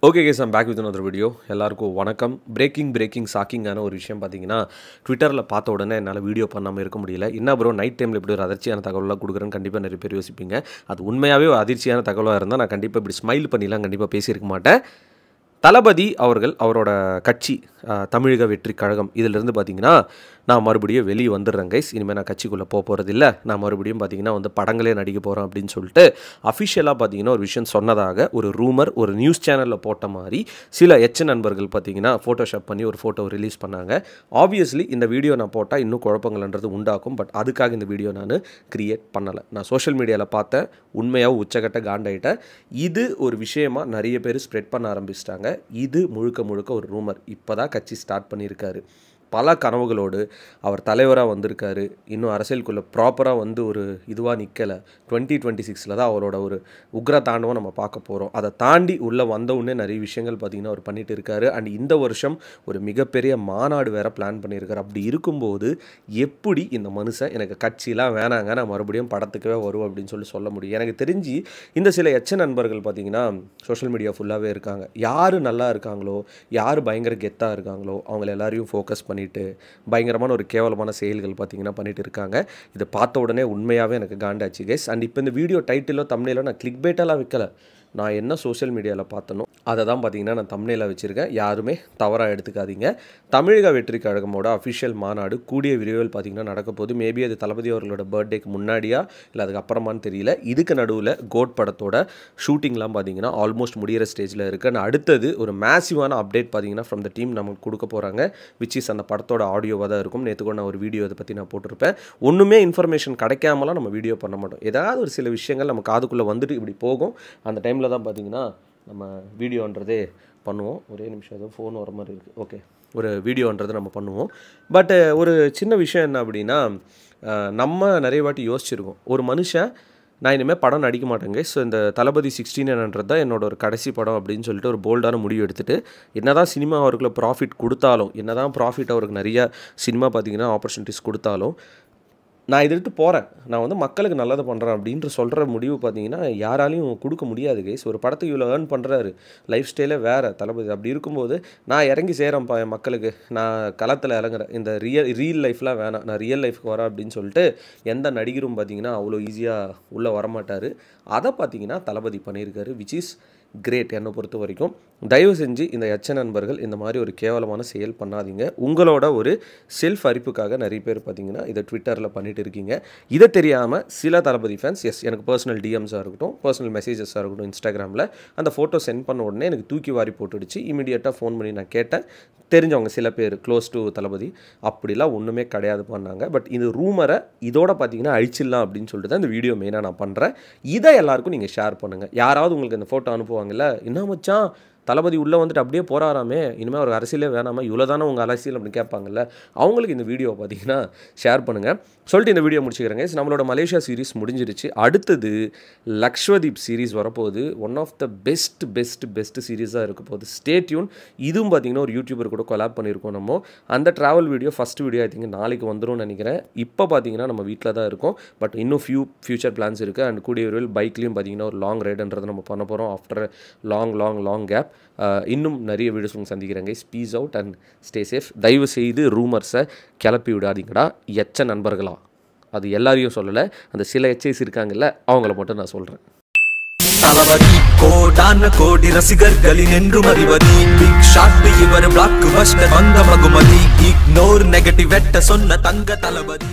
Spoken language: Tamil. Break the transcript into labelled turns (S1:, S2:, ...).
S1: Okay guys I'm back with another video. எல்லாருக்கும் வணக்கம். பிரேக்கிங் ஷாக்கிங்கான ஒரு விஷயம் பார்த்தீங்கன்னா, ட்விட்டரில் பார்த்த உடனே என்னால் வீடியோ பண்ணாமல் இருக்க முடியல. என்ன ப்ரோ நைட் டைமில் இப்படி ஒரு அதிர்ச்சியான தகவலாக கொடுக்குறேன்னு கண்டிப்பாக நிறைய பேர் யோசிப்பீங்க. அது உண்மையாகவே ஒரு அதிர்ச்சியான தகவலாக இருந்தால் நான் கண்டிப்பாக இப்படி ஸ்மைல் பண்ணிலாம் கண்டிப்பாக பேசியிருக்க மாட்டேன். தளபதி அவர்கள் அவரோட கட்சி தமிழக வெற்றி கழகம் இதிலிருந்து பார்த்தீங்கன்னா நான் மறுபடியும் வெளியே வந்துடுறேன் கைஸ். இனிமேல் நான் கட்சிக்குள்ளே போகிறது நான் மறுபடியும் பார்த்தீங்கன்னா படங்களே நடிக்க போகிறேன் அப்படின்னு சொல்லிட்டு அஃபிஷியலாக பார்த்தீங்கன்னா ஒரு விஷயம் சொன்னதாக ஒரு ரூமர் ஒரு நியூஸ் சேனலில் போட்ட மாதிரி சில நண்பர்கள் பார்த்தீங்கன்னா ஃபோட்டோஷாப் பண்ணி ஒரு ஃபோட்டோ ரிலீஸ் பண்ணாங்க. ஆப்வியஸ்லி இந்த வீடியோ நான் போட்டால் இன்னும் குழப்பங்கள்ன்றது உண்டாக்கும். பட் அதுக்காக இந்த வீடியோ நான் கிரியேட் பண்ணலை. நான் சோஷியல் மீடியாவில் பார்த்தேன், உண்மையாக உச்சகட்ட காண்டாயிட்டேன். இது ஒரு விஷயமா நிறைய பேர் ஸ்ப்ரெட் பண்ண ஆரம்பிச்சிட்டாங்க. இது முழுக்க ஒரு ரூமர். இப்போ தான் கட்சி ஸ்டார்ட் பண்ணியிருக்காரு. பல கனவுகளோடு அவர் தலைவராக வந்திருக்காரு. இன்னும் அரசியலுக்குள்ளே ப்ராப்பராக ஒரு இதுவாக நிற்கலை. 2026 தான் அவரோட ஒரு உக்ர தாண்டவம் நம்ம பார்க்க போகிறோம். அதை தாண்டி உள்ளே வந்தவுடனே நிறைய விஷயங்கள் பார்த்திங்கன்னா அவர் பண்ணிட்டு இருக்காரு. அண்ட் இந்த வருஷம் ஒரு மிகப்பெரிய மாநாடு வேறு பிளான் பண்ணியிருக்காரு. அப்படி இருக்கும்போது எப்படி இந்த மனுஷன் எனக்கு கட்சியெலாம் வேணாங்க, நான் மறுபடியும் படத்துக்கவே வருவேன் அப்படின்னு சொல்ல முடியும்? எனக்கு தெரிஞ்சு இந்த சில நண்பர்கள் பார்த்திங்கன்னா சோஷியல் மீடியா ஃபுல்லாகவே இருக்காங்க. யார் நல்லா இருக்காங்களோ, யார் பயங்கர கெத்தாக இருக்காங்களோ அவங்கள எல்லாரையும் ஃபோக்கஸ் பண்ணிட்டு பயங்கரமான ஒரு கேவலமான செயல்கள் பார்த்தீங்கன்னா பண்ணிட்டு இருக்காங்க. இதை பார்த்த உடனே உண்மையாகவே எனக்கு காண்டாச்சு கைஸ். அண்ட் இப்போ இந்த வீடியோ டைட்டிலோ தம்ப்நெயிலோ நான் கிளிக் பேட்டெல்லாம் வைக்கல. நான் என்ன சோஷியல் மீடியாவில் பார்த்தனோ அதை தான் பார்த்தீங்கன்னா நான் தம்ப்நெயிலாக வச்சுருக்கேன். யாருமே தவறாக எடுத்துக்காதீங்க. தமிழக வெற்றி கழகமோட அஃபிஷியல் மாநாடு கூடிய விரைவில் பார்த்தீங்கன்னா நடக்க போது. மேபி அது தளபதி அவர்களோட பர்த்டேக்கு முன்னாடியா இல்லை அதுக்கப்புறமானு தெரியல. இதுக்கு நடுவில் கோட் படத்தோட ஷூட்டிங்லாம் பார்த்தீங்கன்னா ஆல்மோஸ்ட் முடிகிற ஸ்டேஜில் இருக்குது. நான் அடுத்தது ஒரு மேசிவான அப்டேட் பார்த்தீங்கன்னா ஃப்ரம் த டீம் நமக்கு கொடுக்க போகிறாங்க. விச் இஸ் அந்த படத்தோட ஆடியோவாக தான் இருக்கும். நேற்று கூட நான் ஒரு வீடியோ இதை பற்றி நான் போட்டிருப்பேன். ஒன்றுமே இன்ஃபர்மேஷன் கிடைக்காமலாம் நம்ம வீடியோ பண்ண மாட்டோம். ஏதாவது ஒரு சில விஷயங்கள் நம்ம காதுக்குள்ளே வந்துட்டு இப்படி போகும். அந்த டைமில் தான் பார்த்தீங்கன்னா நம்ம வீடியோன்றதே பண்ணுவோம். ஒரே நிமிஷம் ஏதோ ஃபோன் வர மாதிரி இருக்குது. ஓகே, ஒரு வீடியோன்றது நம்ம பண்ணுவோம். பட் ஒரு சின்ன விஷயம் என்ன அப்படின்னா, நம்ம நிறைய வாட்டி யோசிச்சிருக்கோம், ஒரு மனுஷன் நான் இனிமேல் படம் நடிக்க மாட்டேங்க, ஸோ இந்த தளபதி 16 தான் என்னோட ஒரு கடைசி படம் அப்படின்னு சொல்லிட்டு ஒரு போல்டான முடிவு எடுத்துகிட்டு என்ன தான் சினிமா அவருக்குள்ள ப்ராஃபிட் கொடுத்தாலும், என்ன தான் ப்ராஃபிட் அவருக்கு நிறையா சினிமா பார்த்திங்கன்னா ஆப்பர்ச்சுனிட்டிஸ் கொடுத்தாலும், நான் இதை விட்டு போகிறேன், நான் மக்களுக்கு நல்லதை பண்ணுறேன் அப்படின்ற சொல்கிற முடிவு பார்த்தீங்கன்னா யாராலையும் கொடுக்க முடியாது கைஸ். ஒரு படத்துக்கு இவ்வளோ ஏர்ன் பண்ணுறாரு, லைஃப் ஸ்டைலே வேறு தளபதி. அப்படி இருக்கும்போது நான் இறங்கி செய்கிறேன்ப்பா என் மக்களுக்கு, நான் களத்தில் இறங்குறேன், இந்த ரியல் லைஃப்லாம் வேணாம், நான் ரியல் லைஃப்க்கு வரேன் அப்படின்னு சொல்லிட்டு எந்த நடிகரும் பார்த்தீங்கன்னா அவ்வளோ ஈஸியாக உள்ளே வரமாட்டார். அதை பார்த்தீங்கன்னா தளபதி பண்ணியிருக்காரு. Which is great. என்னை பொறுத்த வரைக்கும் தயவு செஞ்சு இந்த நண்பர்கள் இந்த மாதிரி ஒரு கேவலமான செயல் பண்ணாதீங்க. உங்களோட ஒரு செல்ஃப் அரிப்புக்காக நிறைய பேர் பார்த்தீங்கன்னா இதை ட்விட்டரில் பண்ணிட்டு இருக்கீங்க. இதை தெரியாமல் சில தளபதி ஃபேன்ஸ் எனக்கு பர்சனல் டிஎம்ஸாக இருக்கட்டும், பர்சனல் மெசேஜஸாக இருக்கட்டும், இன்ஸ்டாகிராமில் அந்த ஃபோட்டோ சென்ட் பண்ண உடனே எனக்கு தூக்கி வாரி போட்டுடுச்சு. இமீடியட்டாக ஃபோன் பண்ணி நான் கேட்டேன். தெரிஞ்சவங்க சில பேர் க்ளோஸ் டு தளபதி அப்படிலாம் ஒன்றுமே கிடையாது பண்ணாங்க. பட் இது ரூமரை இதோட பார்த்தீங்கன்னா அழிச்சிடலாம் அப்படின்னு சொல்லிட்டு தான் இந்த வீடியோ மெயினாக நான் பண்ணுறேன். இதை எல்லாருக்கும் நீங்கள் ஷேர் பண்ணுங்கள். யாராவது உங்களுக்கு இந்த ஃபோட்டோ அனுப்புவாங்கல்ல, என்ன மச்சான் தளபதி உள்ளே வந்துட்டு அப்படியே போகிறாராமே, இனிமேல் ஒரு அரசியலே வேணாமா, இவ்வளோ தானே உங்கள் அரசியல் அப்படின்னு கேட்பாங்கல்ல, அவங்களுக்கு இந்த வீடியோ பார்த்தீங்கன்னா ஷேர் பண்ணுங்கள் சொல்லிட்டு இந்த வீடியோ முடிச்சுக்கிறேங்க. நம்மளோட மலேசியா சீரிஸ் முடிஞ்சிருச்சு. அடுத்தது லக்ஷ்வதீப் சீரிஸ் வரப்போகுது. ஒன் ஆஃப் த பெஸ்ட் சீரீஸாக இருக்க போகுது. Stay tune. இதுவும் பார்த்தீங்கன்னா ஒரு யூடியூபர் கூட கொலாப் பண்ணியிருக்கோம். நம்ம அந்த travel video first video I think நாளைக்கு வந்துடும் நினைக்கிறேன். இப்போ பார்த்தீங்கன்னா நம்ம வீட்டில் தான் இருக்கோம். பட் இன்னும் ஃபியூச்சர் பிளான்ஸ் இருக்குது. அண்ட் கூடிய விரைவில் பைக்லேயும் பார்த்தீங்கன்னா ஒரு லாங் ரைடுன்றதை நம்ம பண்ண போகிறோம் ஆஃப்டர் லாங் கேப். இன்னும் நிறைய வீடியோஸ் உங்களுக்கு சந்திக்கிறேங்க. Peace out and stay safe. தயவு செய்து ரூமர்ஸை கிளப்பி விடாதீங்கடா நண்பர்களா. அது எல்லாரையும் சொல்லலை, அந்த சில இருக்காங்கல்ல அவங்கள மட்டும் நான் சொல்கிறேன்.
S2: தளபதி கோடான கோடி ரசிகர்களின் என்றும் அறிவதி, பிக் ஷாட் இவர் பிளாக் பஸ்டர் வந்த மகுமதி, இக்னோர் நெகட்டிவ் வெட்ட சொன்ன தங்க தளபதி.